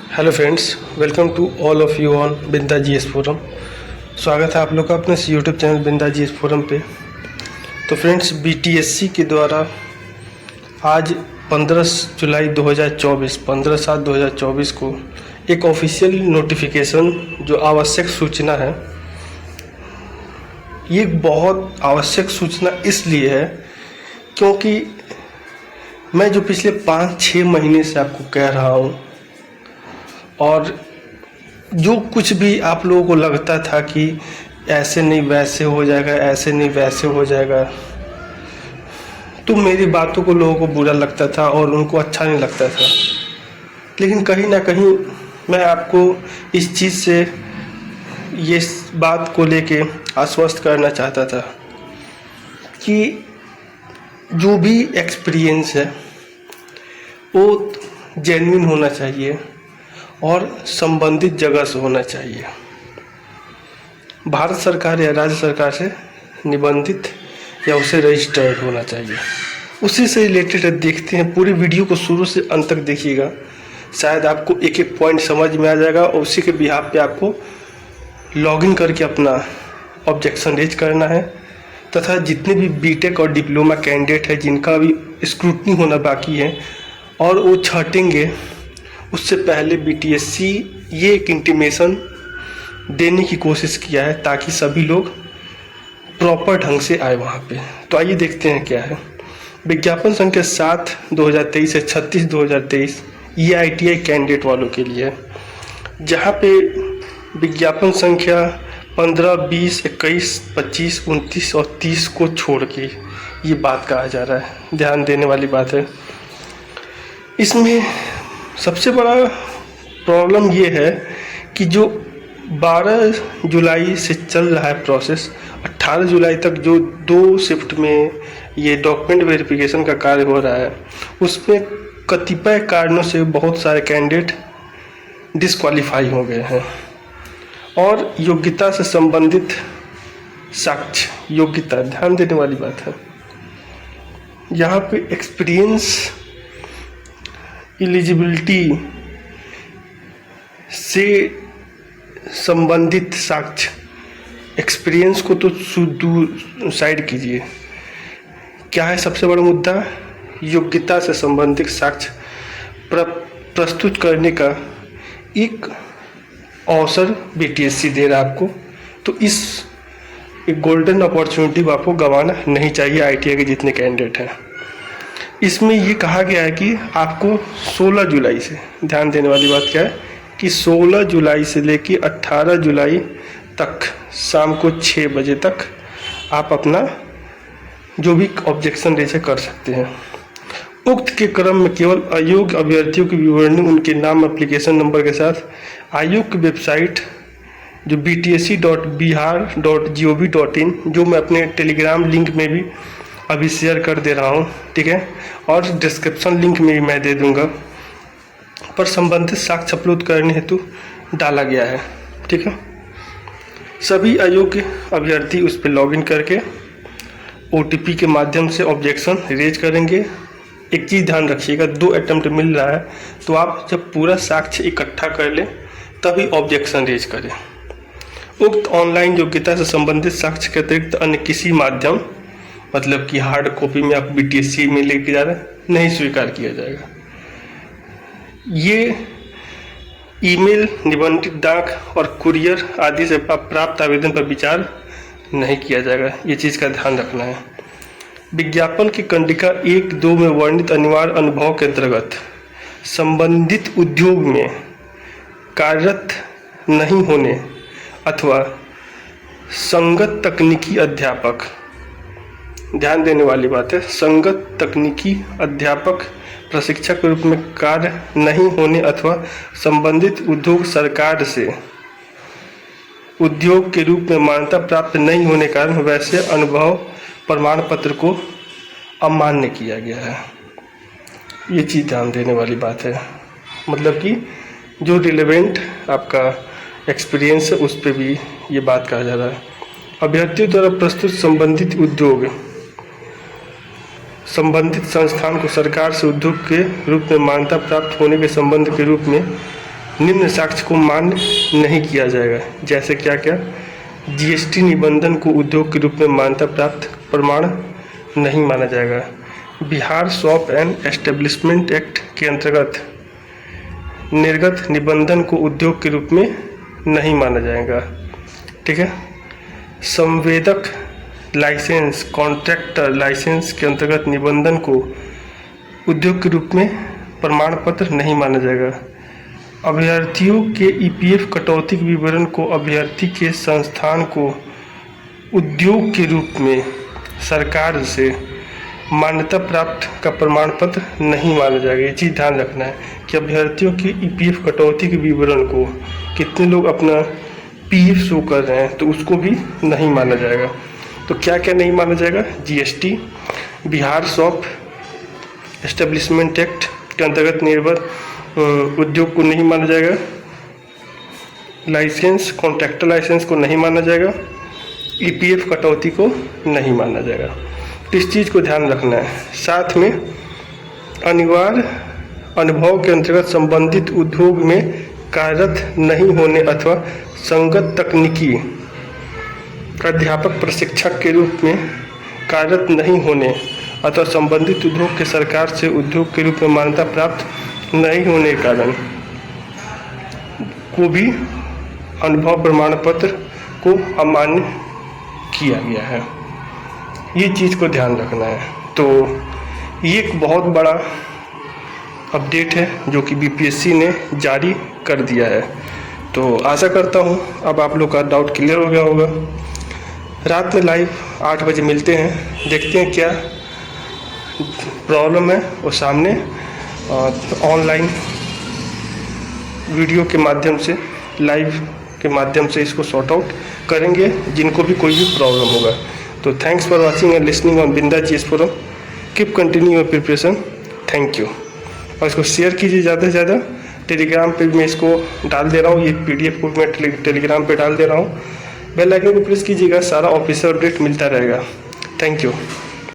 Hello friends, welcome to all of you on Binda GS forum. स्वागत है आप लोग का अपने YouTube channel Binda GS forum पे। तो फ्रेंड्स, बीटीएससी के द्वारा आज 15 जुलाई 2024 15/7/2024 को एक ऑफिशियल नोटिफिकेशन जो आवश्यक सूचना है, ये बहुत आवश्यक सूचना इसलिए है क्योंकि मैं जो पिछले 5-6 महीने से आपको कह रहा हूँ और जो कुछ भी आप लोगों को लगता था कि ऐसे नहीं वैसे हो जाएगा, ऐसे नहीं वैसे हो जाएगा, तो मेरी बातों को लोगों को बुरा लगता था और उनको अच्छा नहीं लगता था। लेकिन कहीं ना कहीं मैं आपको इस चीज़ से ये बात को लेके आश्वस्त करना चाहता था कि जो भी एक्सपीरियंस है वो जेन्युइन होना चाहिए और संबंधित जगह से होना चाहिए। भारत सरकार या राज्य सरकार से निबंधित या उसे रजिस्टर्ड होना चाहिए। उसी से रिलेटेड देखते हैं, पूरी वीडियो को शुरू से अंत तक देखिएगा, शायद आपको एक एक पॉइंट समझ में आ जाएगा और उसी के बिहाफ पे आपको लॉगिन करके अपना ऑब्जेक्शन रेज करना है। तथा जितने भी बीटेक और डिप्लोमा कैंडिडेट है जिनका भी स्क्रूटनी होना बाकी है और वो छटेंगे, उससे पहले बीटीएससी ये एक इंटीमेशन देने की कोशिश किया है ताकि सभी लोग प्रॉपर ढंग से आए वहाँ पे। तो आइए देखते हैं क्या है। विज्ञापन संख्या 7/2023 से 36/2023 ये आईटीआई कैंडिडेट वालों के लिए है, जहाँ पे विज्ञापन संख्या 15, 20, 21, 25, 29 और 30 को छोड़ के ये बात कहा जा रहा है। ध्यान देने वाली बात है। इसमें सबसे बड़ा प्रॉब्लम ये है कि जो 12 जुलाई से चल रहा है प्रोसेस, 18 जुलाई तक जो 2 शिफ्ट में ये डॉक्यूमेंट वेरिफिकेशन का कार्य हो रहा है, उसमें कतिपय कारणों से बहुत सारे कैंडिडेट डिस्क्वालीफाई हो गए हैं और योग्यता से संबंधित साक्ष्य, योग्यता ध्यान देने वाली बात है। यहाँ पे एक्सपीरियंस, एलिजिबिलिटी से संबंधित साक्ष्य, एक्सपीरियंस को तो साइड कीजिए, क्या है सबसे बड़ा मुद्दा? योग्यता से संबंधित साक्ष्य प्रस्तुत करने का एक अवसर बीटीएससी दे रहा है आपको। तो इस एक गोल्डन अपॉर्चुनिटी को आपको गंवाना नहीं चाहिए। आईटीआई के जितने कैंडिडेट हैं, इसमें ये कहा गया है कि आपको 16 जुलाई से, ध्यान देने वाली बात क्या है कि 16 जुलाई से लेकर 18 जुलाई तक शाम को 6 बजे तक आप अपना जो भी ऑब्जेक्शन रेज कर सकते हैं। उक्त के क्रम में केवल अयोग्य अभ्यर्थियों की विवरणी उनके नाम, एप्लीकेशन नंबर के साथ आयोग की वेबसाइट जो btsc.bihar.gov.in, जो मैं अपने टेलीग्राम लिंक में भी अभी शेयर कर दे रहा हूँ, ठीक है, और डिस्क्रिप्शन लिंक में भी मैं दे दूँगा, पर संबंधित साक्ष्य अपलोड करने हेतु डाला गया है, ठीक है। सभी अयोग्य अभ्यर्थी उस पर लॉगिन करके ओटीपी के माध्यम से ऑब्जेक्शन रेज करेंगे। एक चीज़ ध्यान रखिएगा, 2 अटेम्प्ट मिल रहा है तो आप जब पूरा साक्ष्य इकट्ठा कर लें तभी ऑब्जेक्शन रेज करें। उक्त ऑनलाइन योग्यता से संबंधित साक्ष्य के अतिरिक्त अन्य किसी माध्यम, मतलब कि हार्ड कॉपी में आप बीटीएससी में लेके जा रहे हैं, नहीं स्वीकार किया जाएगा। ये ईमेल, निबंधित डाक और कुरियर आदि से प्राप्त आवेदन पर विचार नहीं किया जाएगा। ये चीज़ का ध्यान रखना है। विज्ञापन की कंडिका 1-2 में वर्णित अनिवार्य अनुभव के अंतर्गत संबंधित उद्योग में कार्यरत नहीं होने अथवा संगत तकनीकी अध्यापक, ध्यान देने वाली बात है, संगत तकनीकी अध्यापक प्रशिक्षक के रूप में कार्य नहीं होने अथवा संबंधित उद्योग सरकार से उद्योग के रूप में मान्यता प्राप्त नहीं होने के कारण वैसे अनुभव प्रमाण पत्र को अमान्य किया गया है। ये चीज़ ध्यान देने वाली बात है, मतलब कि जो रिलेवेंट आपका एक्सपीरियंस है उस पर भी ये बात कहा जा रहा है। अभ्यर्थियों द्वारा प्रस्तुत संबंधित उद्योग संबंधित संस्थान को सरकार से उद्योग के रूप में मान्यता प्राप्त होने के संबंध के रूप में निम्न साक्ष्य को मान्य नहीं किया जाएगा। जैसे क्या क्या, जीएसटी निबंधन को उद्योग के रूप में मान्यता प्राप्त प्रमाण नहीं माना जाएगा। Bihar shop and establishment act के अंतर्गत निर्गत निबंधन को उद्योग के रूप में नहीं माना जाएगा। ठीक है। संवेदक लाइसेंस, कॉन्ट्रैक्टर लाइसेंस के अंतर्गत निबंधन को उद्योग के रूप में प्रमाण पत्र नहीं माना जाएगा। अभ्यर्थियों के ईपीएफ कटौती के विवरण को अभ्यर्थी के संस्थान को उद्योग के रूप में सरकार से मान्यता प्राप्त का प्रमाण पत्र नहीं माना जाएगा। ये चीज़ ध्यान रखना है कि अभ्यर्थियों की ईपीएफ कटौती के विवरण को, कितने लोग अपना पीएफ शो कर रहे हैं, तो उसको भी नहीं माना जाएगा। तो क्या क्या नहीं माना जाएगा? GST, Bihar shop establishment act के अंतर्गत निर्गत उद्योग को नहीं माना जाएगा। लाइसेंस, कॉन्ट्रैक्टर लाइसेंस को नहीं माना जाएगा। ईपीएफ कटौती को नहीं माना जाएगा। तो इस चीज़ को ध्यान रखना है। साथ में अनिवार्य अनुभव के अंतर्गत संबंधित उद्योग में कार्यरत नहीं होने अथवा संगत तकनीकी अध्यापक प्रशिक्षक के रूप में कार्यरत नहीं होने अथवा संबंधित उद्योग के सरकार से उद्योग के रूप में मान्यता प्राप्त नहीं होने के कारण को भी अनुभव प्रमाण पत्र को अमान्य किया गया है। ये चीज़ को ध्यान रखना है। तो ये एक बहुत बड़ा अपडेट है जो कि बीपीएससी ने जारी कर दिया है। तो आशा करता हूँ अब आप लोग का डाउट क्लियर हो गया होगा। रात में लाइव 8 बजे मिलते हैं, देखते हैं क्या प्रॉब्लम है वो सामने ऑनलाइन वीडियो के माध्यम से, लाइव के माध्यम से इसको सॉर्ट आउट करेंगे जिनको भी कोई भी प्रॉब्लम होगा। तो thanks for watching and listening on Binda GS forum. Keep continue your preparation. Thank you. और इसको शेयर कीजिए ज़्यादा से ज़्यादा। टेलीग्राम पे मैं इसको डाल दे रहा हूँ, ये पीडीएफ को मैं टेलीग्राम पे डाल दे रहा हूँ। बेल आइकन को प्रेस कीजिएगा, सारा ऑफिशियल अपडेट मिलता रहेगा। Thank you.